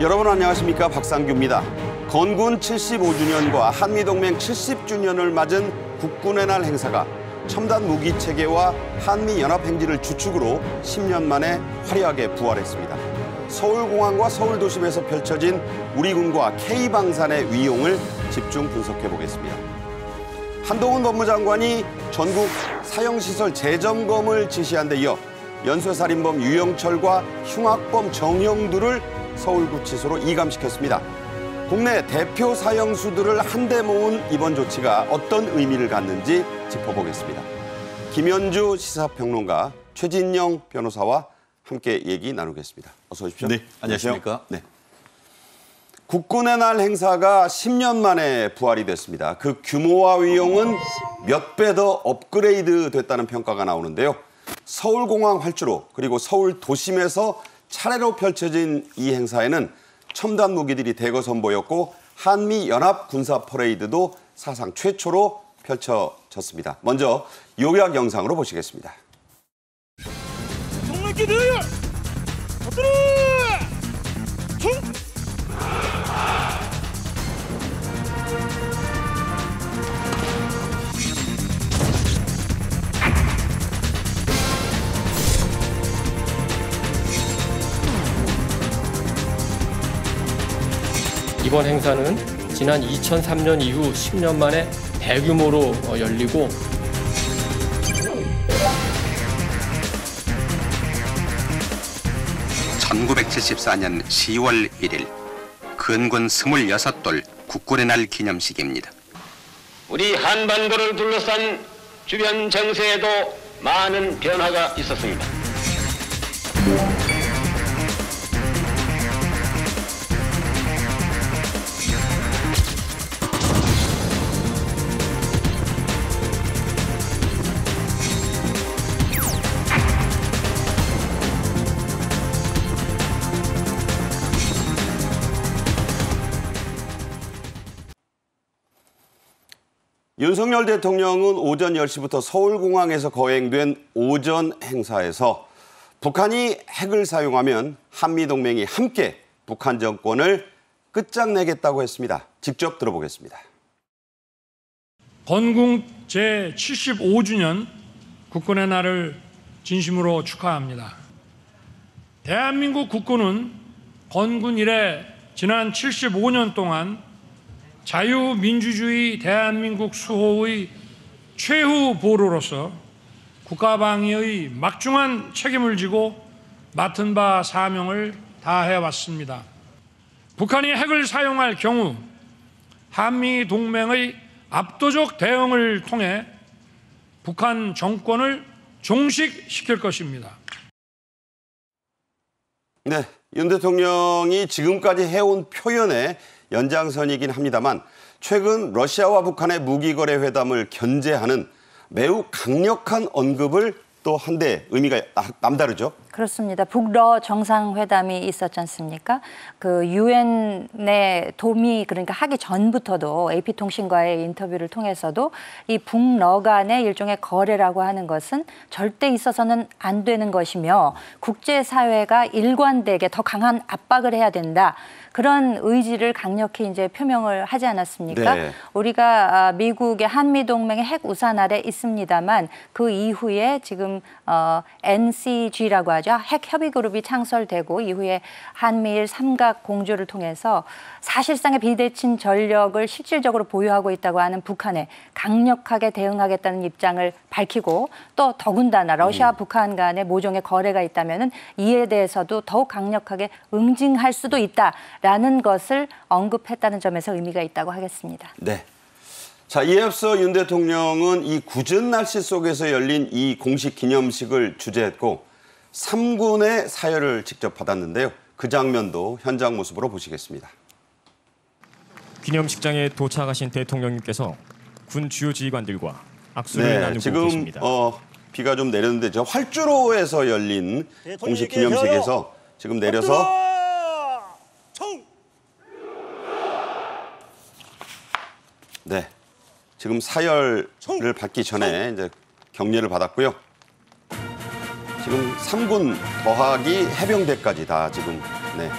여러분 안녕하십니까, 박상규입니다. 건군 75주년과 한미동맹 70주년을 맞은 국군의 날 행사가 첨단 무기 체계와 한미연합행진을 주축으로 10년 만에 화려하게 부활했습니다. 서울공항과 서울도심에서 펼쳐진 우리 군과 K방산의 위용을 집중 분석해 보겠습니다. 한동훈 법무장관이 전국 사형시설 재점검을 지시한 데 이어 연쇄살인범 유영철과 흉악범 정형두를 서울구치소로 이감시켰습니다. 국내 대표 사형수들을 한데 모은 이번 조치가 어떤 의미를 갖는지 짚어보겠습니다. 김현주 시사평론가, 최진영 변호사와 함께 얘기 나누겠습니다. 어서 오십시오. 네, 안녕하십니까. 네. 국군의 날 행사가 10년 만에 부활이 됐습니다. 그 규모와 위용은 몇 배 더 업그레이드 됐다는 평가가 나오는데요. 서울공항 활주로 그리고 서울 도심에서 차례로 펼쳐진 이 행사에는 첨단 무기들이 대거 선보였고 한미연합 군사 퍼레이드도 사상 최초로 펼쳐졌습니다. 먼저 요약 영상으로 보시겠습니다. 동맹기들 엎드려! 총! 이번 행사는 지난 2003년 이후 10년 만에 대규모로 열리고 (1974년 10월 1일) 근군 26돌 국군의 날 기념식입니다. 우리 한반도를 둘러싼 주변 정세에도 많은 변화가 있었습니다. 윤석열 대통령은 오전 10시부터 서울공항에서 거행된 오전 행사에서 북한이 핵을 사용하면 한미동맹이 함께 북한 정권을 끝장내겠다고 했습니다. 직접 들어보겠습니다. 건국 제75주년 국군의 날을 진심으로 축하합니다. 대한민국 국군은 건군 이래 지난 75년 동안 자유민주주의 대한민국 수호의 최후 보루로서 국가방위의 막중한 책임을 지고 맡은 바 사명을 다해왔습니다. 북한이 핵을 사용할 경우 한미 동맹의 압도적 대응을 통해 북한 정권을 종식시킬 것입니다. 네, 윤 대통령이 지금까지 해온 표현에 연장선이긴 합니다만 최근 러시아와 북한의 무기거래 회담을 견제하는 매우 강력한 언급을 또 한데 의미가 남다르죠. 그렇습니다. 북러 정상회담이 있었지 않습니까? 그 유엔의 도미 그러니까 하기 전부터도 AP통신과의 인터뷰를 통해서도 이 북러 간의 일종의 거래라고 하는 것은 절대 있어서는 안 되는 것이며 국제사회가 일관되게 더 강한 압박을 해야 된다. 그런 의지를 강력히 이제 표명을 하지 않았습니까? 네. 우리가 미국의 한미동맹의 핵 우산 아래 있습니다만 그 이후에 지금 NCG라고 하죠. 핵협의그룹이 창설되고 이후에 한미일 삼각 공조를 통해서 사실상의 비대칭 전력을 실질적으로 보유하고 있다고 하는 북한에 강력하게 대응하겠다는 입장을 밝히고 또 더군다나 러시아 북한 간의 모종의 거래가 있다면 이에 대해서도 더욱 강력하게 응징할 수도 있다라는 것을 언급했다는 점에서 의미가 있다고 하겠습니다. 네. 자, 이에 앞서 윤 대통령은 이 궂은 날씨 속에서 열린 이 공식 기념식을 주재했고 3군의 사열을 직접 받았는데요. 그 장면도 현장 모습으로 보시겠습니다. 기념식장에 도착하신 대통령님께서 군 주요 지휘관들과 악수를 나누고 지금 계십니다. 비가 좀 내렸는데 저 활주로에서 열린 공식 기념식에서 지금 내려서 네, 지금 사열을 받기 전에 이제 격려를 받았고요. 지금 3군 더하기 해병대까지 다 지금 네.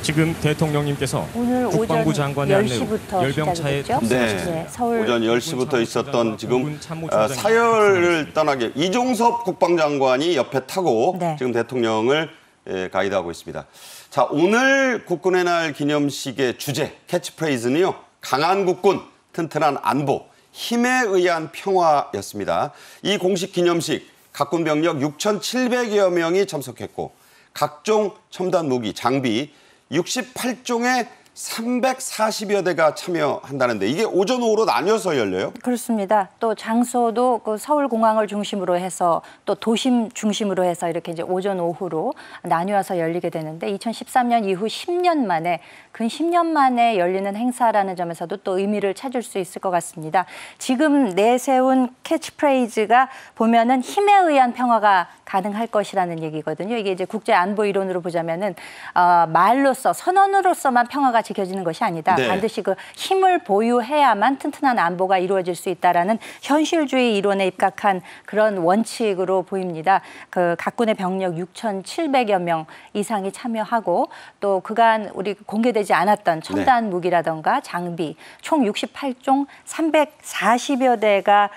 지금 대통령님께서 오늘 국방부 오전 장관의 안내로 10시부터 열병차에 시작이 됐죠? 네, 서울 오전 10시부터 있었던 지금 공군 참모총장이 사열을 떠나게 이종섭 국방장관이 옆에 타고 네. 지금 대통령을 가이드하고 있습니다. 자, 오늘 국군의 날 기념식의 주제 캐치프레이즈는요. 강한 국군, 튼튼한 안보, 힘에 의한 평화였습니다. 이 공식 기념식 각군 병력 6,700여 명이 참석했고 각종 첨단 무기, 장비 68종의 340여 대가 참여한다는데 이게 오전 오후로 나뉘어서 열려요? 그렇습니다. 또 장소도 그 서울공항을 중심으로 해서 또 도심 중심으로 해서 이렇게 이제 오전 오후로 나뉘어서 열리게 되는데 2013년 이후 10년 만에 근 10년 만에 열리는 행사라는 점에서도 또 의미를 찾을 수 있을 것 같습니다. 지금 내세운 캐치프레이즈가 보면은 힘에 의한 평화가 가능할 것이라는 얘기거든요. 이게 이제 국제 안보 이론으로 보자면은 말로써 선언으로서만 평화가 지켜지는 것이 아니다. 네. 반드시 그 힘을 보유해야만 튼튼한 안보가 이루어질 수 있다라는 현실주의 이론에 입각한 그런 원칙으로 보입니다. 그 각군의 병력 6,700여 명 이상이 참여하고 또 그간 우리 공개되지 않았던 첨단 무기라던가 장비 총 68종 340여 대가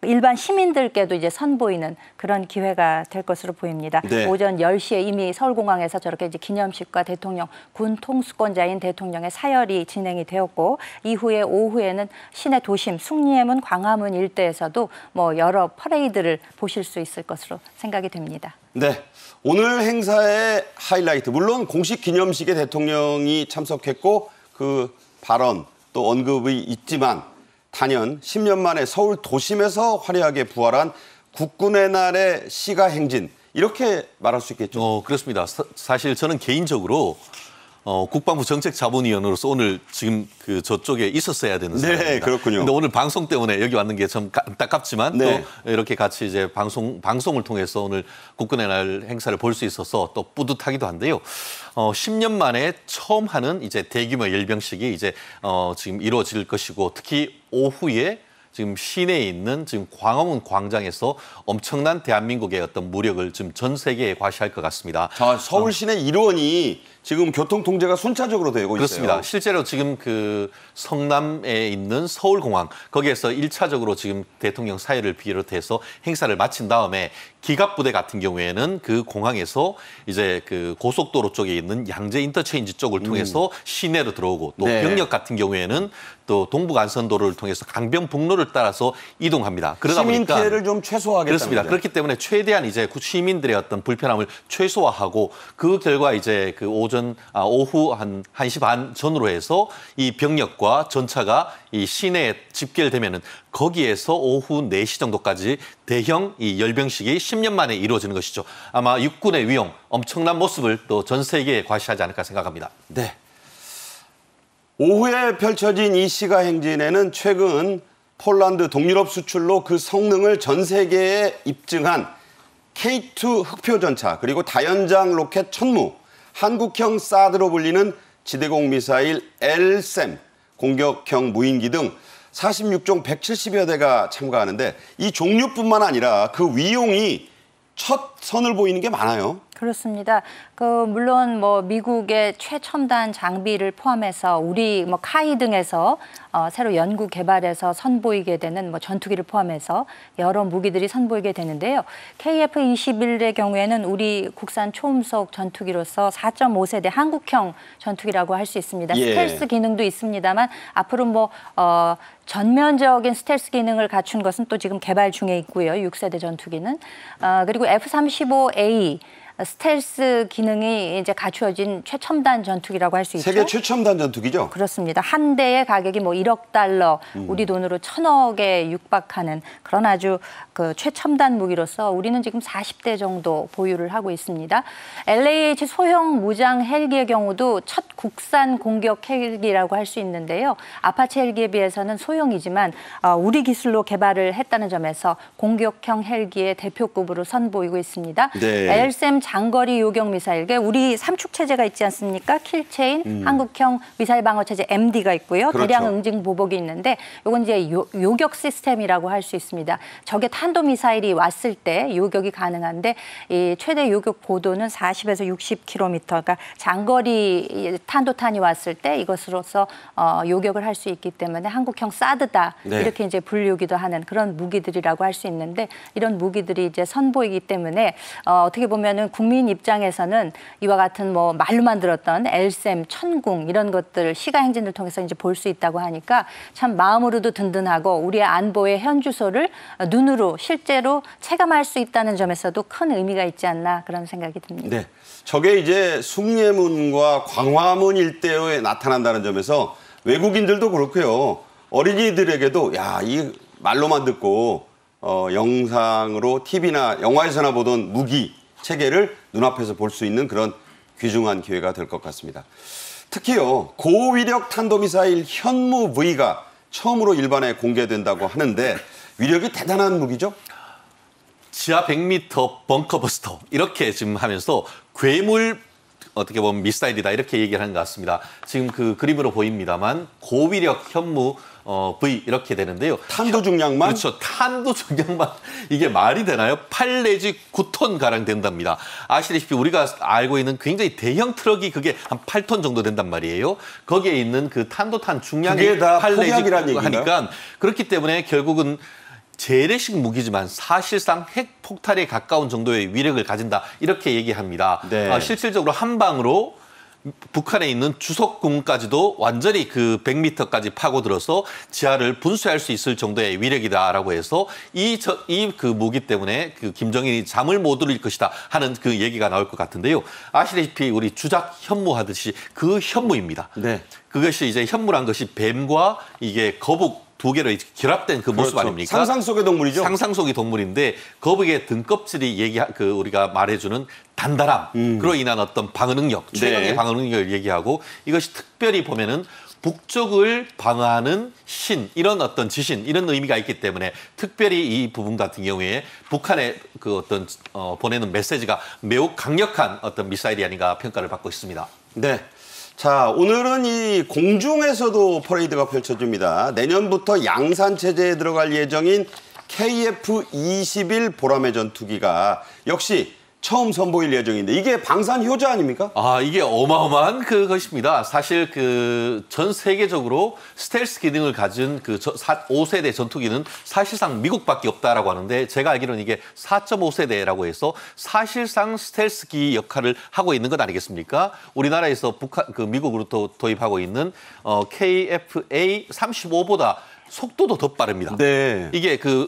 일반 시민들께도 이제 선보이는 그런 기회가 될 것으로 보입니다. 네. 오전 10시에 이미 서울공항에서 저렇게 이제 기념식과 대통령, 군 통수권자인 대통령의 사열이 진행이 되었고 이후에 오후에는 시내 도심, 숭례문, 광화문 일대에서도 뭐 여러 퍼레이드를 보실 수 있을 것으로 생각이 됩니다. 네, 오늘 행사의 하이라이트 물론 공식 기념식에 대통령이 참석했고 그 발언 또 언급이 있지만 단연 10년 만에 서울 도심에서 화려하게 부활한 국군의 날의 시가 행진 이렇게 말할 수 있겠죠. 그렇습니다. 사실 저는 개인적으로 국방부 정책자문위원으로서 오늘 지금 그 저쪽에 있었어야 되는 사람입니다. 네, 그렇군요. 근데 오늘 방송 때문에 여기 왔는 게 좀 안타깝지만 네. 또 이렇게 같이 이제 방송을 통해서 오늘 국군의 날 행사를 볼 수 있어서 또 뿌듯하기도 한데요. 10년 만에 처음 하는 이제 대규모 열병식이 이제 지금 이루어질 것이고 특히 오후에 지금 시내에 있는 지금 광화문 광장에서 엄청난 대한민국의 어떤 무력을 지금 전 세계에 과시할 것 같습니다. 자, 서울 시내 일원이 지금 교통 통제가 순차적으로 되고 그렇습니다. 있어요. 실제로 지금 그 성남에 있는 서울공항 거기에서 1차적으로 지금 대통령 사회를 비롯해서 행사를 마친 다음에 기갑부대 같은 경우에는 그 공항에서 이제 그 고속도로 쪽에 있는 양재 인터체인지 쪽을 통해서 시내로 들어오고 또 네. 병력 같은 경우에는 또 동부간선도로를 통해서 강변북로를 따라서 이동합니다. 그러다 시민 보니까 피해를 좀 최소화하겠다는 그렇습니다. 거죠. 그렇기 때문에 최대한 이제 시민들의 어떤 불편함을 최소화하고 그 결과 이제 그 오후 한 1시 반 전으로 해서 이 병력과 전차가 이 시내에 집결되면은 거기에서 오후 4시 정도까지 대형 이 열병식이 10년 만에 이루어지는 것이죠. 아마 육군의 위용, 엄청난 모습을 또 전 세계에 과시하지 않을까 생각합니다. 네. 오후에 펼쳐진 이 시가 행진에는 최근 폴란드 동유럽 수출로 그 성능을 전 세계에 입증한 K2 흑표 전차 그리고 다연장 로켓 천무, 한국형 사드로 불리는 지대공 미사일 LSAM 공격형 무인기 등 46종 170여 대가 참가하는데 이 종류뿐만 아니라 그 위용이 첫 선을 보이는 게 많아요. 그렇습니다. 물론 뭐 미국의 최첨단 장비를 포함해서 우리 뭐 카이 등에서 새로 연구 개발해서 선보이게 되는 뭐 전투기를 포함해서 여러 무기들이 선보이게 되는데요. KF-21의 경우에는 우리 국산 초음속 전투기로서 4.5세대 한국형 전투기라고 할 수 있습니다. 예. 스텔스 기능도 있습니다만 앞으로 뭐 전면적인 스텔스 기능을 갖춘 것은 또 지금 개발 중에 있고요. 6세대 전투기는. 그리고 F-35A 스텔스 기능이 이제 갖추어진 최첨단 전투기라고 할 수 있죠. 세계 최첨단 전투기죠? 그렇습니다. 한 대의 가격이 뭐 1억 달러, 우리 돈으로 1,000억에 육박하는 그런 아주 그 최첨단 무기로서 우리는 지금 40대 정도 보유를 하고 있습니다. LAH 소형 무장 헬기의 경우도 첫 국산 공격 헬기라고 할 수 있는데요. 아파치 헬기에 비해서는 소형이지만 우리 기술로 개발을 했다는 점에서 공격형 헬기의 대표급으로 선보이고 있습니다. 네. LSM 장거리 요격 미사일계 우리 삼축 체제가 있지 않습니까? 킬체인, 한국형 미사일 방어 체제 MD가 있고요. 그렇죠. 대량 응징 보복이 있는데 이건 이제 요격 시스템이라고 할 수 있습니다. 적의 탄도 미사일이 왔을 때 요격이 가능한데 이 최대 요격 고도는 40에서 60km. 그러니까 장거리 탄도탄이 왔을 때 이것으로서 요격을 할 수 있기 때문에 한국형 사드다 네. 이렇게 이제 불리우기도 하는 그런 무기들이라고 할 수 있는데 이런 무기들이 이제 선보이기 때문에 어떻게 보면은 국민 입장에서는 이와 같은 뭐 말로만 들었던 LSM, 천궁 이런 것들 시가 행진을 통해서 이제 볼 수 있다고 하니까 참 마음으로도 든든하고 우리의 안보의 현주소를 눈으로 실제로 체감할 수 있다는 점에서도 큰 의미가 있지 않나 그런 생각이 듭니다. 네. 저게 이제 숭례문과 광화문 일대에 나타난다는 점에서 외국인들도 그렇고요. 어린이들에게도 야, 이 말로만 듣고 영상으로 TV나 영화에서나 보던 무기 체계를 눈앞에서 볼 수 있는 그런 귀중한 기회가 될 것 같습니다. 특히요. 고위력 탄도미사일 현무 V가 처음으로 일반에 공개된다고 하는데 위력이 대단한 무기죠? 지하 100m 벙커버스터 이렇게 지금 하면서 괴물 어떻게 보면 미사일이다 이렇게 얘기를 하는 것 같습니다. 지금 그 그림으로 보입니다만 고위력 현무 V 이렇게 되는데요. 탄도 중량만? 그렇죠. 탄도 중량만 이게 말이 되나요? 8 내지 9톤 가량 된답니다. 아시다시피 우리가 알고 있는 굉장히 대형 트럭이 그게 한 8톤 정도 된단 말이에요. 거기에 있는 그 탄도탄 중량이 그게 다 8 내지 폭약이란 얘기인가요? 하니까 그렇기 때문에 결국은 재래식 무기지만 사실상 핵 폭탄에 가까운 정도의 위력을 가진다 이렇게 얘기합니다. 네. 실질적으로 한 방으로 북한에 있는 주석궁까지도 완전히 그 100m까지 파고들어서 지하를 분쇄할 수 있을 정도의 위력이다라고 해서 이 그 무기 때문에 그 김정일이 잠을 못 이룰 것이다 하는 그 얘기가 나올 것 같은데요. 아시다시피 우리 주작 현무하듯이 그 현무입니다. 네. 그것이 이제 현무란 것이 뱀과 이게 거북 두 개로 결합된 그 모습 그렇죠. 아닙니까? 상상 속의 동물이죠. 상상 속의 동물인데 거북의 등껍질이 우리가 말해주는 단단함, 그로 인한 어떤 방어 능력, 최강의 네. 방어 능력을 얘기하고 이것이 특별히 보면은 북쪽을 방어하는 신 이런 어떤 지신 이런 의미가 있기 때문에 특별히 이 부분 같은 경우에 북한의 그 어떤 보내는 메시지가 매우 강력한 어떤 미사일이 아닌가 평가를 받고 있습니다. 네. 자, 오늘은 이 공중에서도 퍼레이드가 펼쳐집니다. 내년부터 양산 체제에 들어갈 예정인 KF-21 보라매 전투기가 역시 처음 선보일 예정인데 이게 방산 효자 아닙니까? 이게 어마어마한 그것입니다. 사실 그 전 세계적으로 스텔스 기능을 가진 그 5세대 전투기는 사실상 미국밖에 없다라고 하는데 제가 알기로는 이게 4.5세대라고 해서 사실상 스텔스기 역할을 하고 있는 것 아니겠습니까? 우리나라에서 미국으로 도입하고 있는 KF-A35보다 속도도 더 빠릅니다. 네. 이게 그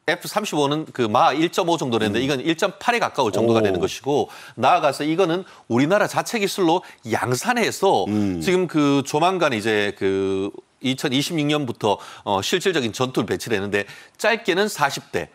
F-35는 그 마 1.5 정도 되는데 이건 1.8에 가까울 정도가 되는 것이고 나아가서 이거는 우리나라 자체 기술로 양산해서 지금 그 조만간 이제 그 2026년부터 실질적인 전투를 배치를 했는데 짧게는 40대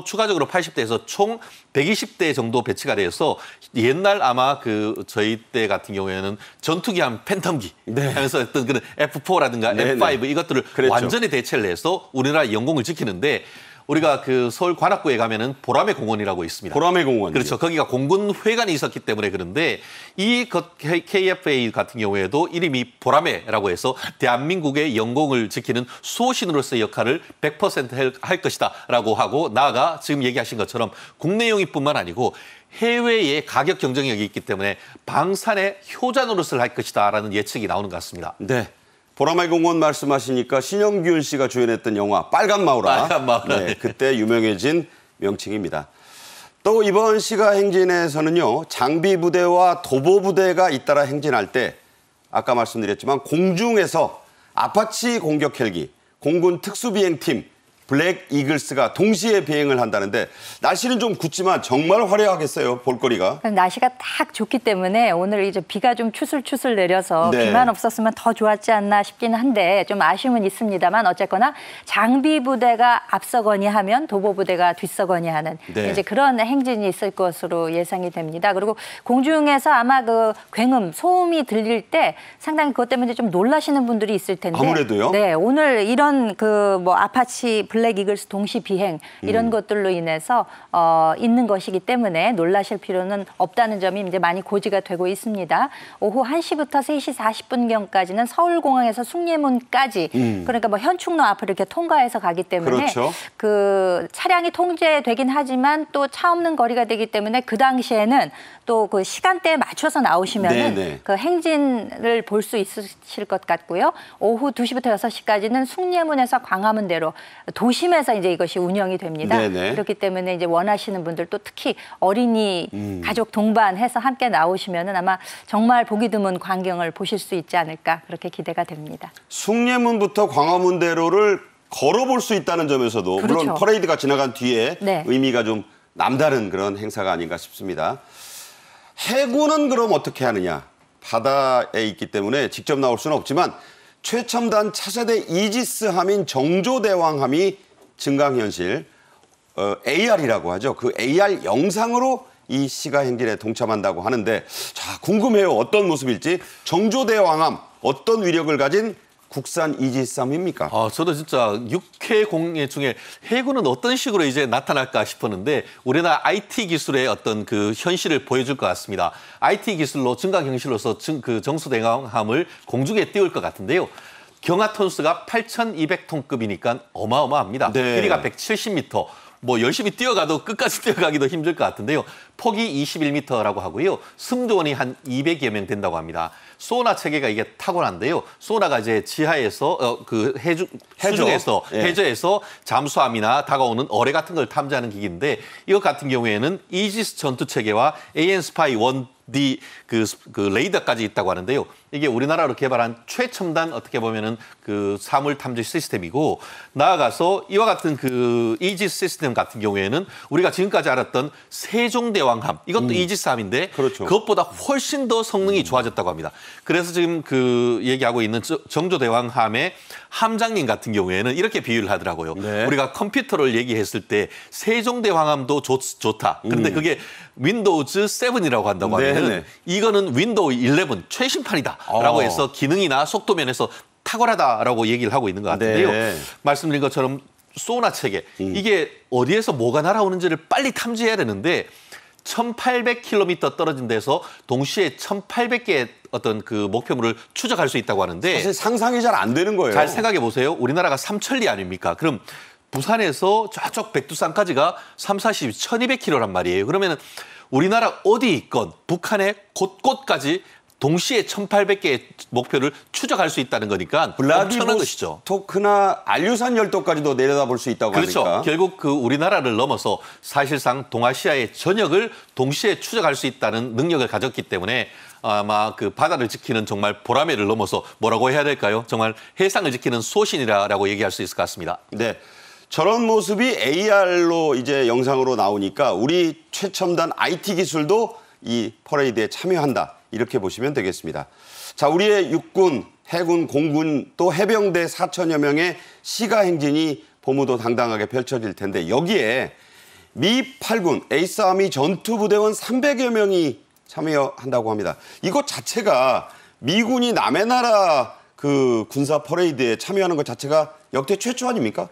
추가적으로 80대에서 총 120대 정도 배치가 돼서 옛날 아마 그 저희 때 같은 경우에는 전투기 하면 팬텀기 하면서 어떤 그런 F4라든가 F5 이것들을 그랬죠. 완전히 대체를 해서 우리나라 영공을 지키는데 우리가 그 서울 관악구에 가면은 보라매 공원이라고 있습니다. 보라매 공원. 그렇죠. 거기가 공군 회관이 있었기 때문에 그런데 이 KFA 같은 경우에도 이름이 보라매라고 해서 대한민국의 영공을 지키는 수호신으로서의 역할을 100% 할 것이다라고 하고 나아가 지금 얘기하신 것처럼 국내 용이뿐만 아니고 해외의 가격 경쟁력이 있기 때문에 방산의 효자 노릇을 할 것이다라는 예측이 나오는 것 같습니다. 네. 보라매 공원 말씀하시니까 신영균 씨가 주연했던 영화 빨간 마우라. 빨간 마우라. 네, 그때 유명해진 명칭입니다. 또 이번 시가 행진에서는요. 장비 부대와 도보 부대가 잇따라 행진할 때 아까 말씀드렸지만 공중에서 아파치 공격 헬기, 공군 특수비행팀, 블랙 이글스가 동시에 비행을 한다는데 날씨는 좀 굳지만 정말 화려하겠어요, 볼거리가. 날씨가 딱 좋기 때문에 오늘 이제 비가 좀 추슬추슬 내려서 네. 비만 없었으면 더 좋았지 않나 싶긴 한데 좀 아쉬움은 있습니다만 어쨌거나 장비 부대가 앞서거니 하면 도보 부대가 뒤서거니 하는 네. 이제 그런 행진이 있을 것으로 예상이 됩니다. 그리고 공중에서 아마 그 굉음, 소음이 들릴 때 상당히 그것 때문에 좀 놀라시는 분들이 있을 텐데. 아무래도요? 네, 오늘 이런 그 뭐 아파치 블랙 이글스 동시 비행 이런 것들로 인해서 있는 것이기 때문에 놀라실 필요는 없다는 점이 이제 많이 고지가 되고 있습니다. 오후 1시부터 3시 40분경까지는 서울공항에서 숭례문까지 그러니까 뭐 현충로 앞을 이렇게 통과해서 가기 때문에 그렇죠. 그 차량이 통제되긴 하지만 또 차 없는 거리가 되기 때문에 그 당시에는 또 그 시간대에 맞춰서 나오시면은 네네. 그 행진을 볼 수 있으실 것 같고요. 오후 2시부터 6시까지는 숭례문에서 광화문대로 도심에서 이제 이것이 운영이 됩니다. 네네. 그렇기 때문에 이제 원하시는 분들 또 특히 어린이 가족 동반해서 함께 나오시면은 아마 정말 보기 드문 광경을 보실 수 있지 않을까 그렇게 기대가 됩니다. 숭례문부터 광화문대로를 걸어볼 수 있다는 점에서도 그렇죠. 물론 퍼레이드가 지나간 뒤에 네. 의미가 좀 남다른 그런 행사가 아닌가 싶습니다. 해군은 그럼 어떻게 하느냐? 바다에 있기 때문에 직접 나올 수는 없지만 최첨단 차세대 이지스 함인 정조대왕함이 증강현실 AR이라고 하죠. 그 AR 영상으로 이 시가 행진에 동참한다고 하는데 자 궁금해요. 어떤 모습일지. 정조대왕함 어떤 위력을 가진 국산 이지스함입니까? 저도 진짜 육해 공예 중에 해군은 어떤 식으로 이제 나타날까 싶었는데 우리나라 IT 기술의 어떤 그 현실을 보여줄 것 같습니다. IT 기술로 증강 형식으로서 그 정수대왕함을 공중에 띄울 것 같은데요. 경하 톤수가 8,200톤급이니까 어마어마합니다. 네. 길이가 170m. 뭐 열심히 뛰어가도 끝까지 뛰어가기도 힘들 것 같은데요. 폭이 21m라고 하고요. 승조원이 한 200여 명 된다고 합니다. 소나 체계가 이게 탁월한데요. 소나가 이제 지하에서 그 수중에서 예. 해저에서 잠수함이나 다가오는 어뢰 같은 걸 탐지하는 기기인데 이것 같은 경우에는 이지스 전투 체계와 AN-SPY 1D 그 레이더까지 있다고 하는데요. 이게 우리나라로 개발한 최첨단 어떻게 보면은 그 사물 탐지 시스템이고 나아가서 이와 같은 그 이지스 시스템 같은 경우에는 우리가 지금까지 알았던 세종대왕함 이것도 이지스함인데 그렇죠. 그것보다 훨씬 더 성능이 좋아졌다고 합니다. 그래서 지금 그 얘기하고 있는 정조대왕함의 함장님 같은 경우에는 이렇게 비유를 하더라고요. 네. 우리가 컴퓨터를 얘기했을 때 세종대왕함도 좋다. 그런데 그게 윈도우즈 7이라고 한다고 하면 네네. 이거는 윈도우 11 최신판이다라고 해서 기능이나 속도 면에서 탁월하다라고 얘기를 하고 있는 것 같은데요. 네. 말씀드린 것처럼 소나 체계 이게 어디에서 뭐가 날아오는지를 빨리 탐지해야 되는데 1,800km 떨어진 데서 동시에 1,800개의 어떤 그 목표물을 추적할 수 있다고 하는데 사실 상상이 잘 안 되는 거예요. 잘 생각해 보세요. 우리나라가 삼천리 아닙니까? 그럼 부산에서 저쪽 백두산까지가 3, 40, 1,200km란 말이에요. 그러면 우리나라 어디 있건 북한의 곳곳까지 동시에 1,800개의 목표를 추적할 수 있다는 거니까 엄청난 것이죠. 블라디보스토크나 알류산 열도까지도 내려다볼 수 있다고 그렇죠. 하니까. 결국 그 우리나라를 넘어서 사실상 동아시아의 전역을 동시에 추적할 수 있다는 능력을 가졌기 때문에 아마 그 바다를 지키는 정말 보라매를 넘어서 뭐라고 해야 될까요? 정말 해상을 지키는 소신이라고 얘기할 수 있을 것 같습니다. 네. 저런 모습이 AR로 이제 영상으로 나오니까 우리 최첨단 IT 기술도 이 퍼레이드에 참여한다. 이렇게 보시면 되겠습니다. 자, 우리의 육군, 해군, 공군 또 해병대 4천여 명의 시가 행진이 보무도 당당하게 펼쳐질 텐데 여기에 미 8군 에이스아미 전투부대원 300여 명이 참여한다고 합니다. 이것 자체가 미군이 남의 나라 그 군사 퍼레이드에 참여하는 것 자체가 역대 최초 아닙니까?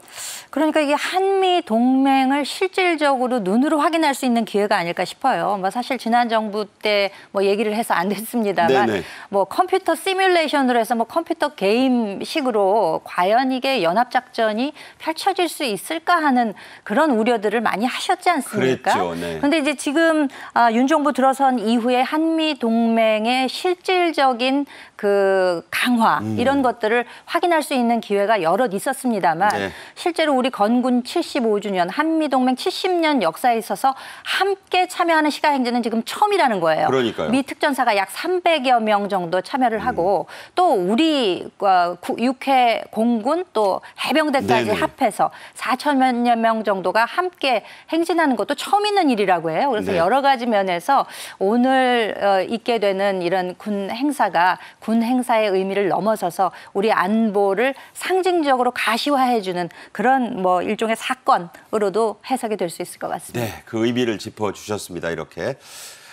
그러니까 이게 한미 동맹을 실질적으로 눈으로 확인할 수 있는 기회가 아닐까 싶어요. 뭐 사실 지난 정부 때 뭐 얘기를 해서 안 됐습니다만 네네. 뭐 컴퓨터 시뮬레이션으로 해서 뭐 컴퓨터 게임식으로 과연 이게 연합작전이 펼쳐질 수 있을까 하는 그런 우려들을 많이 하셨지 않습니까? 그랬죠. 네. 그런데 이제 지금 윤 정부 들어선 이후에 한미 동맹의 실질적인 그 강화 이런 것들을 확인할 수 있는 기회가 여럿 있었습니다. 있었습니다만 네. 실제로 우리 건군 75주년, 한미동맹 70년 역사에 있어서 함께 참여하는 시가행진은 지금 처음이라는 거예요. 그러니까요. 미 특전사가 약 300여 명 정도 참여를 하고 또 우리 6회 공군 또 해병대까지 네네. 합해서 4천여 명 정도가 함께 행진하는 것도 처음 있는 일이라고 해요. 그래서 네. 여러 가지 면에서 오늘 있게 되는 이런 군 행사가 군 행사의 의미를 넘어서서 우리 안보를 상징적으로 가시화해주는 그런 뭐 일종의 사건으로도 해석이 될 수 있을 것 같습니다. 네, 그 의미를 짚어주셨습니다. 이렇게.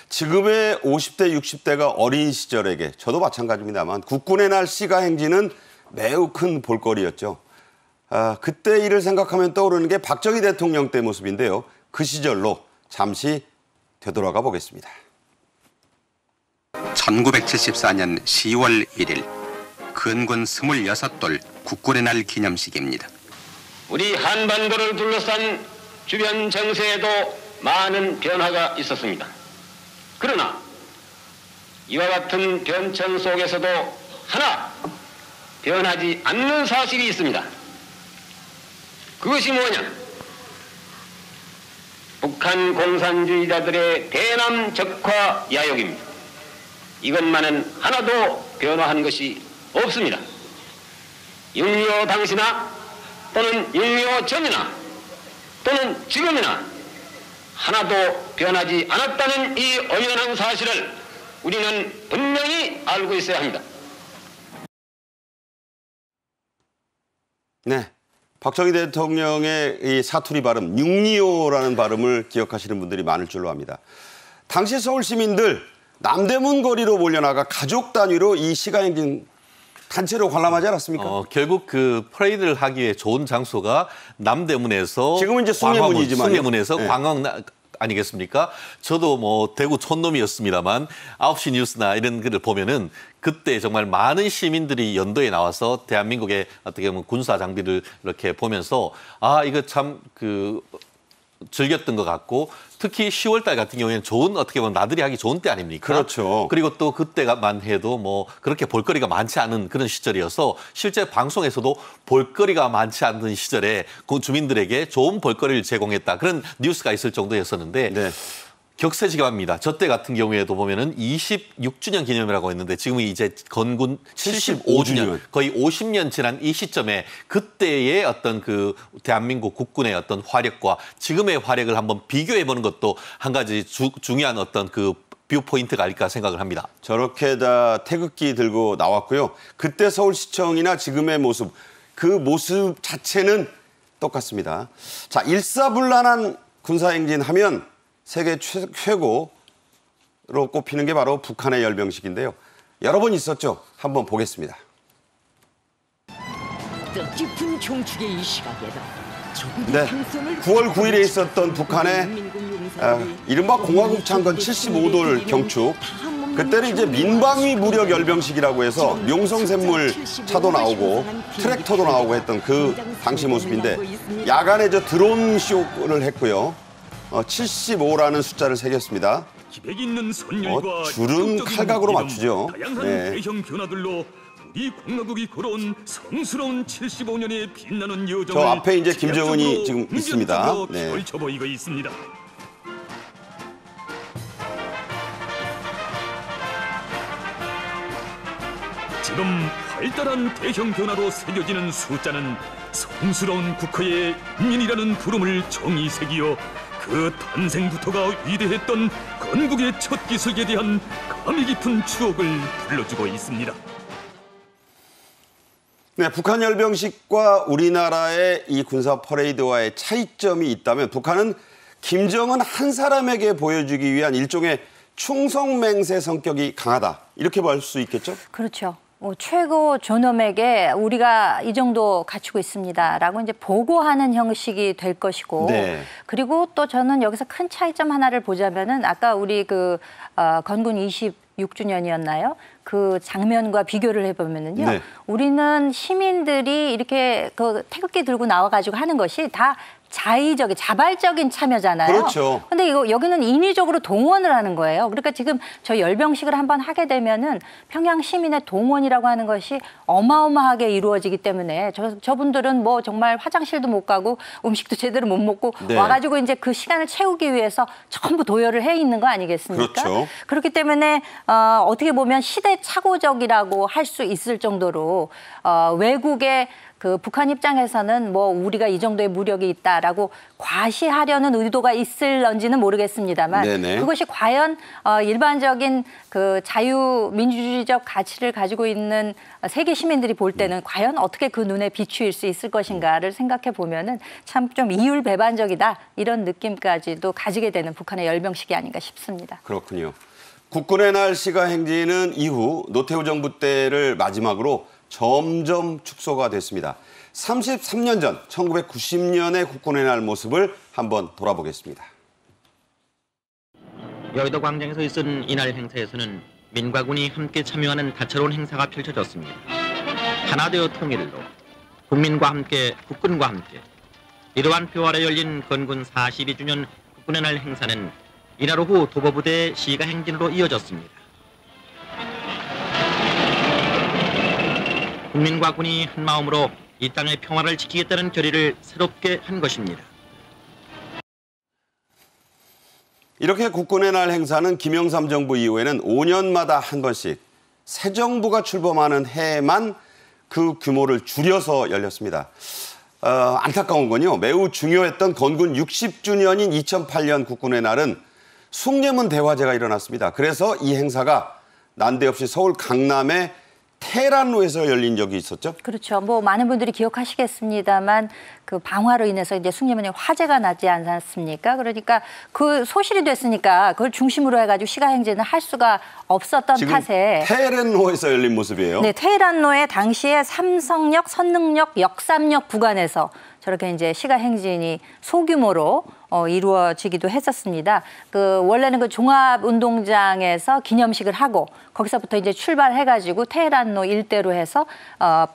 지금의 50대, 60대가 어린 시절에게 저도 마찬가지입니다만 국군의 날 시가행진은 매우 큰 볼거리였죠. 그때 일을 생각하면 떠오르는 게 박정희 대통령 때 모습인데요. 그 시절로 잠시 되돌아가 보겠습니다. 1974년 10월 1일 근군 26돌 국군의 날 기념식입니다. 우리 한반도를 둘러싼 주변 정세에도 많은 변화가 있었습니다. 그러나 이와 같은 변천 속에서도 하나 변하지 않는 사실이 있습니다. 그것이 뭐냐? 북한 공산주의자들의 대남 적화 야욕입니다. 이것만은 하나도 변화한 것이 없습니다. 6.25 당시나 또는 6.25 전이나 또는 지금이나 하나도 변하지 않았다는 이 엄연한 사실을 우리는 분명히 알고 있어야 합니다. 네, 박정희 대통령의 이 사투리 발음 6.25라는 발음을 기억하시는 분들이 많을 줄로 압니다. 당시 서울 시민들 남대문 거리로 몰려나가 가족 단위로 이 시가행진 단체로 관람하지 않았습니까? 결국 그 퍼레이드를 하기 위해 좋은 장소가 남대문에서 지금은 이제 숭례문이지만요. 숭례문에서 네. 광화문 아니겠습니까? 저도 뭐 대구 촌놈이었습니다만 9시 뉴스나 이런 글을 보면은 그때 정말 많은 시민들이 연도에 나와서 대한민국의 어떻게 보면 군사 장비를 이렇게 보면서 이거 참 즐겼던 것 같고 특히 10월 달 같은 경우에는 좋은 어떻게 보면 나들이 하기 좋은 때 아닙니까? 그렇죠. 그리고 또 그때만 해도 뭐 그렇게 볼거리가 많지 않은 그런 시절이어서 실제 방송에서도 볼거리가 많지 않은 시절에 그 주민들에게 좋은 볼거리를 제공했다. 그런 뉴스가 있을 정도였었는데 네. 격세지감합니다. 저 때 같은 경우에도 보면은 26주년 기념이라고 했는데 지금이 이제 건군 75주년 거의 50년 지난 이 시점에 그때의 어떤 그 대한민국 국군의 어떤 화력과 지금의 화력을 한번 비교해 보는 것도 한 가지 중요한 어떤 그 뷰 포인트가 아닐까 생각을 합니다. 저렇게 다 태극기 들고 나왔고요. 그때 서울시청이나 지금의 모습, 그 모습 자체는 똑같습니다. 자, 일사불란한 군사행진 하면 세계 최고로 꼽히는 게 바로 북한의 열병식인데요. 여러 번 있었죠. 한번 보겠습니다. 뜻깊은 종축의 이 시각에다 네, 9월 9일에 있었던 북한의 이른바 공화국 창건 75돌 경축. 그때는 이제 민방위 무력 열병식이라고 해서 명성샘물 차도 나오고 트랙터도 나오고 했던 그 당시 모습인데 야간에 저 드론 쇼를 했고요. 75라는 숫자를 새겼습니다. 줄은 칼각으로 맞추죠. 다양한 대형 변화들로 우리 공화국이 걸어온 성스러운 75년의 빛나는 여정을 저 앞에 이제 김정은이 지금 있습니다. 네. 펼쳐 보이고 있습니다. 지금 활달한 대형 변화로 새겨지는 숫자는 성스러운 국호의 인민이라는 부름을 정의 새기어 그 탄생부터가 위대했던 건국의 첫 기술에 대한 감이 깊은 추억을 불러주고 있습니다. 네, 북한 열병식과 우리나라의 이 군사 퍼레이드와의 차이점이 있다면 북한은 김정은 한 사람에게 보여주기 위한 일종의 충성맹세 성격이 강하다. 이렇게 볼 수 있겠죠? 그렇죠. 최고 존엄에게 우리가 이 정도 갖추고 있습니다라고 이제 보고하는 형식이 될 것이고, 네. 그리고 또 저는 여기서 큰 차이점 하나를 보자면은 아까 우리 건군 26주년이었나요? 그 장면과 비교를 해보면은요, 네. 우리는 시민들이 이렇게 그 태극기 들고 나와가지고 하는 것이 다 자의적인 자발적인 참여잖아요. 그렇죠. 근데 이거 여기는 인위적으로 동원을 하는 거예요. 그러니까 지금 저 열병식을 한번 하게 되면은 평양 시민의 동원이라고 하는 것이 어마어마하게 이루어지기 때문에 저분들은 뭐 정말 화장실도 못 가고 음식도 제대로 못 먹고 네. 와가지고 이제 그 시간을 채우기 위해서 전부 도열을 해 있는 거 아니겠습니까? 그렇죠. 그렇기 때문에 어떻게 보면 시대착오적이라고 할 수 있을 정도로 외국의 그 북한 입장에서는 뭐 우리가 이 정도의 무력이 있다라고 과시하려는 의도가 있을런지는 모르겠습니다만 네네. 그것이 과연 일반적인 그 자유민주주의적 가치를 가지고 있는 세계 시민들이 볼 때는 과연 어떻게 그 눈에 비추일 수 있을 것인가를 생각해 보면은 참 좀 이율배반적이다 이런 느낌까지도 가지게 되는 북한의 열병식이 아닌가 싶습니다. 그렇군요. 국군의 날 시가 행진은 이후 노태우 정부 때를 마지막으로 점점 축소가 됐습니다. 33년 전 1990년의 국군의 날 모습을 한번 돌아보겠습니다. 여의도 광장에서 있은 이날 행사에서는 민과 군이 함께 참여하는 다채로운 행사가 펼쳐졌습니다. 하나 되어 통일로 국민과 함께 국군과 함께 이러한 표 아래 열린 건군 42주년 국군의 날 행사는 이날 오후 도보부대의 시가 행진으로 이어졌습니다. 국민과 군이 한마음으로 이 땅의 평화를 지키겠다는 결의를 새롭게 한 것입니다. 이렇게 국군의 날 행사는 김영삼 정부 이후에는 5년마다 한 번씩 새 정부가 출범하는 해에만 그 규모를 줄여서 열렸습니다. 안타까운 건요. 매우 중요했던 건군 60주년인 2008년 국군의 날은 숭례문 대화제가 일어났습니다. 그래서 이 행사가 난데없이 서울 강남의 테헤란로에서 열린 적이 있었죠? 그렇죠. 뭐 많은 분들이 기억하시겠습니다만 그 방화로 인해서 이제 숭례문에 화재가 나지 않았습니까? 그러니까 그 소실이 됐으니까 그걸 중심으로 해가지고 시가행진을 할 수가 없었던 지금 탓에 테헤란로에서 열린 모습이에요. 네, 테헤란로에 당시에 삼성역, 선릉역, 역삼역 구간에서 저렇게 이제 시가행진이 소규모로 이루어지기도 했었습니다. 그 원래는 그 종합운동장에서 기념식을 하고 거기서부터 이제 출발해가지고 테헤란로 일대로 해서